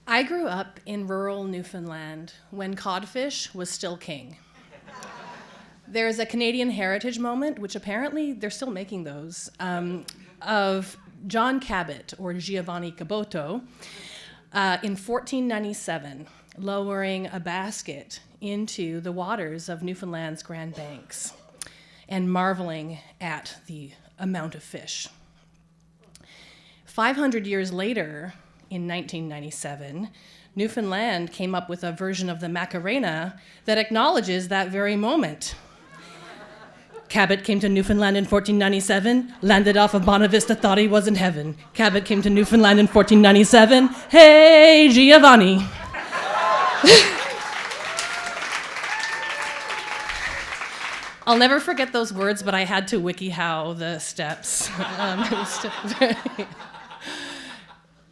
I grew up in rural Newfoundland when codfish was still king. There is a Canadian heritage moment, which apparently they're still making those, of John Cabot, or Giovanni Caboto, in 1497, lowering a basket into the waters of Newfoundland's Grand Banks and marveling at the amount of fish. 500 years later, in 1997, Newfoundland came up with a version of the Macarena that acknowledges that very moment. Cabot came to Newfoundland in 1497, landed off of Bonavista, thought he was in heaven. Cabot came to Newfoundland in 1497, hey, Giovanni. I'll never forget those words, but I had to WikiHow the steps.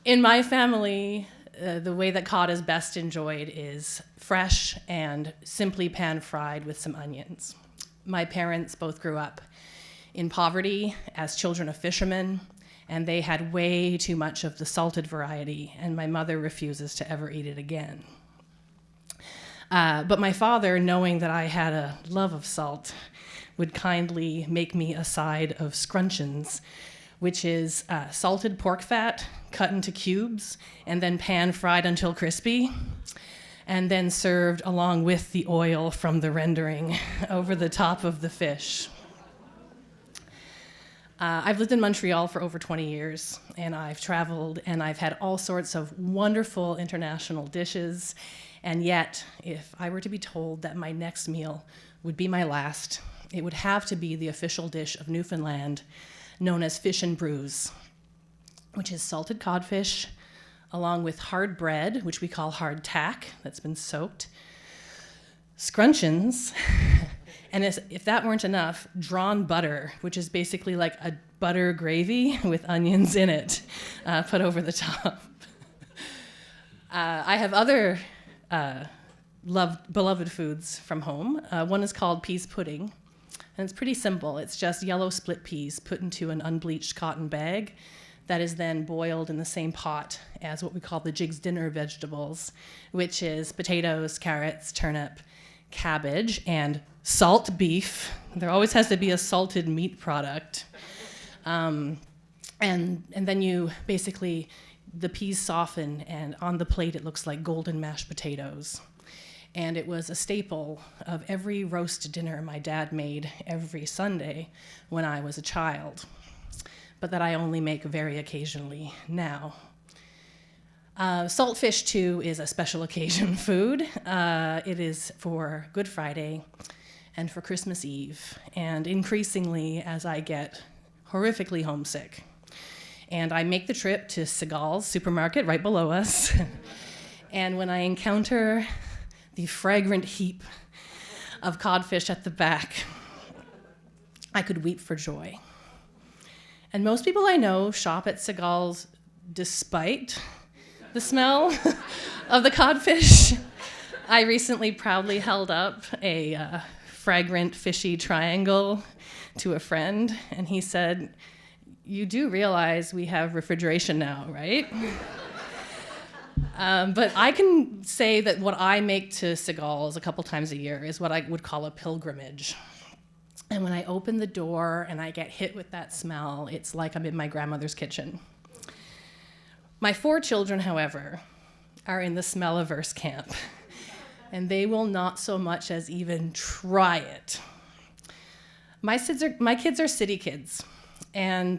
In my family, the way that cod is best enjoyed is fresh and simply pan-fried with some onions. My parents both grew up in poverty as children of fishermen, and they had way too much of the salted variety, and my mother refuses to ever eat it again. But my father, knowing that I had a love of salt, would kindly make me a side of scrunchions, which is salted pork fat cut into cubes and then pan-fried until crispy, and then served along with the oil from the rendering over the top of the fish. I've lived in Montreal for over 20 years, and I've traveled, and I've had all sorts of wonderful international dishes, and yet, if I were to be told that my next meal would be my last, it would have to be the official dish of Newfoundland, known as fish and brews, which is salted codfish, along with hard bread, which we call hard tack, that's been soaked, scrunchions, and if that weren't enough, drawn butter, which is basically like a butter gravy with onions in it, put over the top. I have other beloved foods from home. One is called peas pudding, and it's pretty simple. It's just yellow split peas put into an unbleached cotton bag that is then boiled in the same pot as what we call the Jig's dinner vegetables, which is potatoes, carrots, turnip, cabbage, and salt beef. There always has to be a salted meat product. And then you basically, the peas soften, and on the plate it looks like golden mashed potatoes. And it was a staple of every roast dinner my dad made every Sunday when I was a child, but that I only make very occasionally now. Saltfish, too, is a special occasion food. It is for Good Friday and for Christmas Eve, and increasingly as I get horrifically homesick. And I make the trip to Seagal's supermarket right below us, and when I encounter the fragrant heap of codfish at the back, I could weep for joy. And most people I know shop at Seagal's despite the smell of the codfish. I recently proudly held up a fragrant fishy triangle to a friend, and he said, "You do realize we have refrigeration now, right?" But I can say that what I make to Seagal's a couple times a year is what I would call a pilgrimage. And when I open the door and I get hit with that smell, it's like I'm in my grandmother's kitchen. My 4 children, however, are in the smell-averse camp, and they will not so much as even try it. My kids are city kids, and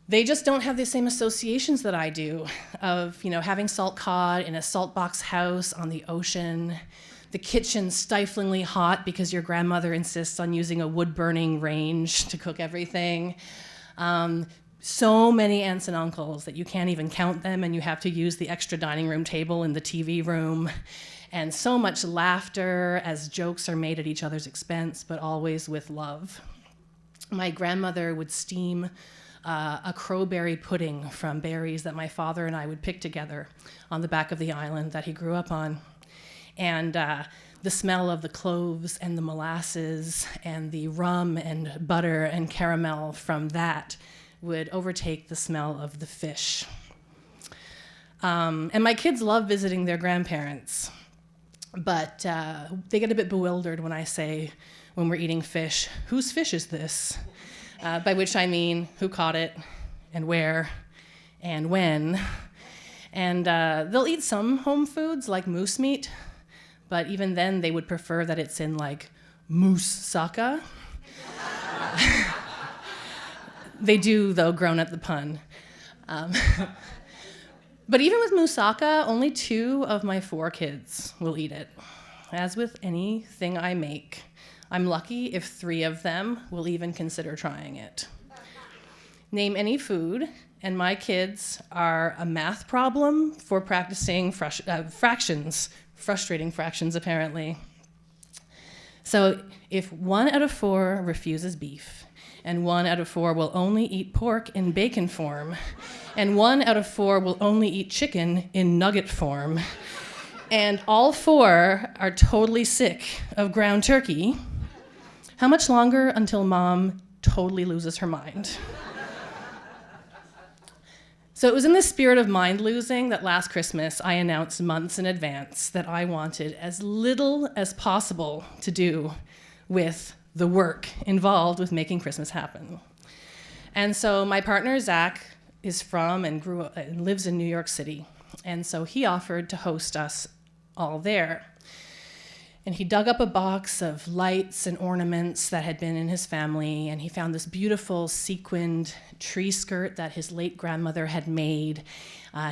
they just don't have the same associations that I do of, having salt cod in a salt box house on the ocean, the kitchen stiflingly hot because your grandmother insists on using a wood-burning range to cook everything. So many aunts and uncles that you can't even count them, and you have to use the extra dining room table in the TV room. And so much laughter as jokes are made at each other's expense, but always with love. My grandmother would steam a crowberry pudding from berries that my father and I would pick together on the back of the island that he grew up on. And the smell of the cloves and the molasses and the rum and butter and caramel from that would overtake the smell of the fish. And my kids love visiting their grandparents, but they get a bit bewildered when I say, when we're eating fish, whose fish is this? By which I mean who caught it and where and when. And they'll eat some home foods like moose meat, but even then they would prefer that it's in like moussaka. They do, though, groan at the pun. But even with moussaka, only 2 of my 4 kids will eat it. As with anything I make, I'm lucky if 3 of them will even consider trying it. Name any food, and my kids are a math problem for practicing fractions, frustrating fractions apparently. So if 1 out of 4 refuses beef, and 1 out of 4 will only eat pork in bacon form, and 1 out of 4 will only eat chicken in nugget form, and all 4 are totally sick of ground turkey, how much longer until Mom totally loses her mind? So it was in the spirit of mind losing that last Christmas I announced months in advance that I wanted as little as possible to do with the work involved with making Christmas happen. And so my partner, Zach, is from and grew up and lives in New York City. And so he offered to host us all there. And he dug up a box of lights and ornaments that had been in his family, and he found this beautiful sequined tree skirt that his late grandmother had made.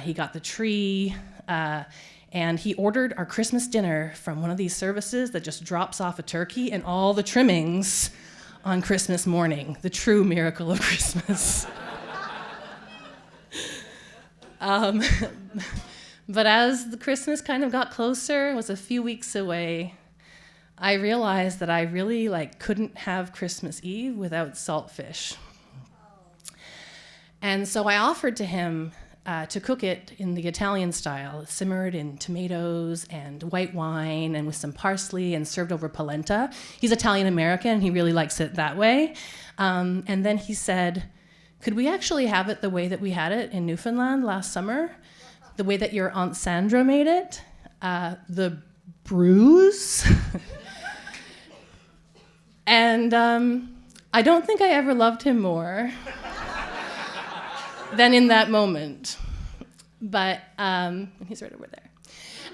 He got the tree, and he ordered our Christmas dinner from one of these services that just drops off a turkey and all the trimmings on Christmas morning, the true miracle of Christmas. But as the Christmas kind of got closer, it was a few weeks away, I realized that I really couldn't have Christmas Eve without saltfish. And so I offered to him to cook it in the Italian style, simmered in tomatoes and white wine and with some parsley and served over polenta. He's Italian American, he really likes it that way. And then he said, could we actually have it the way that we had it in Newfoundland last summer? The way that your Aunt Sandra made it? The bruise? And I don't think I ever loved him more than in that moment. But he's right over there.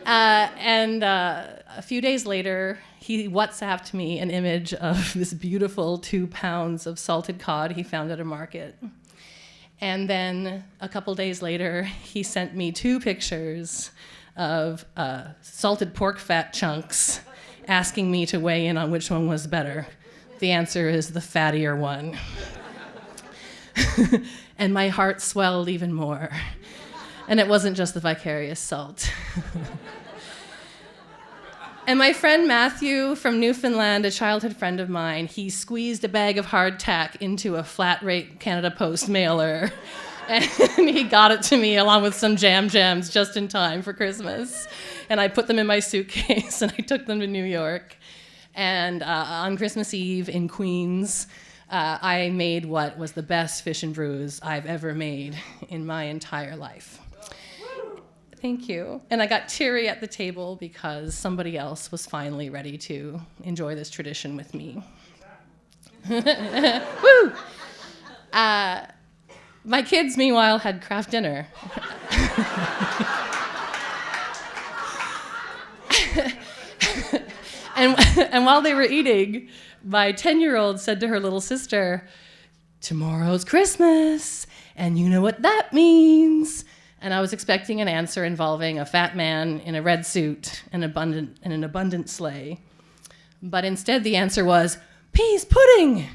And a few days later, he WhatsApped me an image of this beautiful 2 pounds of salted cod he found at a market. And then a couple days later, he sent me 2 pictures of salted pork fat chunks, asking me to weigh in on which one was better. The answer is the fattier one. And my heart swelled even more. And it wasn't just the vicarious salt. And my friend Matthew from Newfoundland, a childhood friend of mine, he squeezed a bag of hardtack into a flat rate Canada Post mailer. And he got it to me along with some jams just in time for Christmas. And I put them in my suitcase and I took them to New York. And on Christmas Eve in Queens, I made what was the best fish and brews I've ever made in my entire life. Thank you. And I got teary at the table because somebody else was finally ready to enjoy this tradition with me. Woo! My kids, meanwhile, had craft dinner. And while they were eating, my 10-year-old said to her little sister, "Tomorrow's Christmas, and you know what that means." And I was expecting an answer involving a fat man in a red suit and an abundant sleigh. But instead the answer was, peas pudding!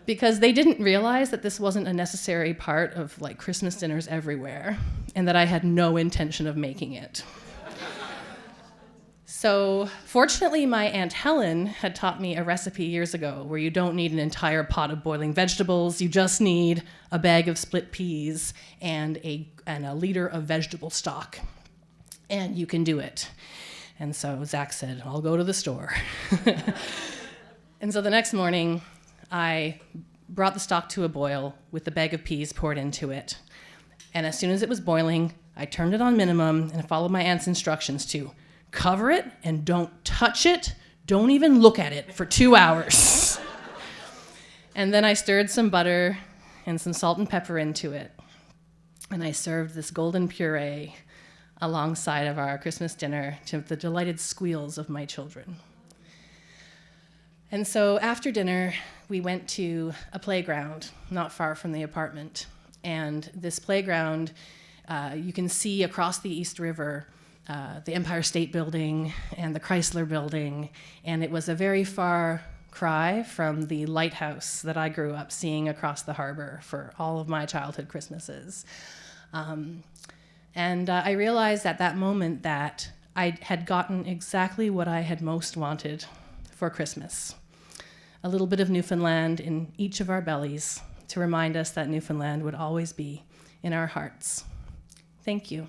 Because they didn't realize that this wasn't a necessary part of Christmas dinners everywhere, and that I had no intention of making it. So fortunately, my Aunt Helen had taught me a recipe years ago where you don't need an entire pot of boiling vegetables, you just need a bag of split peas and a liter of vegetable stock, and you can do it. And so Zach said, I'll go to the store. And so the next morning, I brought the stock to a boil with the bag of peas poured into it. And as soon as it was boiling, I turned it on minimum and followed my aunt's instructions to cover it and don't touch it. Don't even look at it for 2 hours. And then I stirred some butter and some salt and pepper into it. And I served this golden puree alongside of our Christmas dinner to the delighted squeals of my children. And so after dinner, we went to a playground not far from the apartment. And this playground, you can see across the East River, the Empire State Building and the Chrysler Building. And it was a very far cry from the lighthouse that I grew up seeing across the harbor for all of my childhood Christmases. And I realized at that moment that I had gotten exactly what I had most wanted for Christmas. A little bit of Newfoundland in each of our bellies to remind us that Newfoundland would always be in our hearts. Thank you.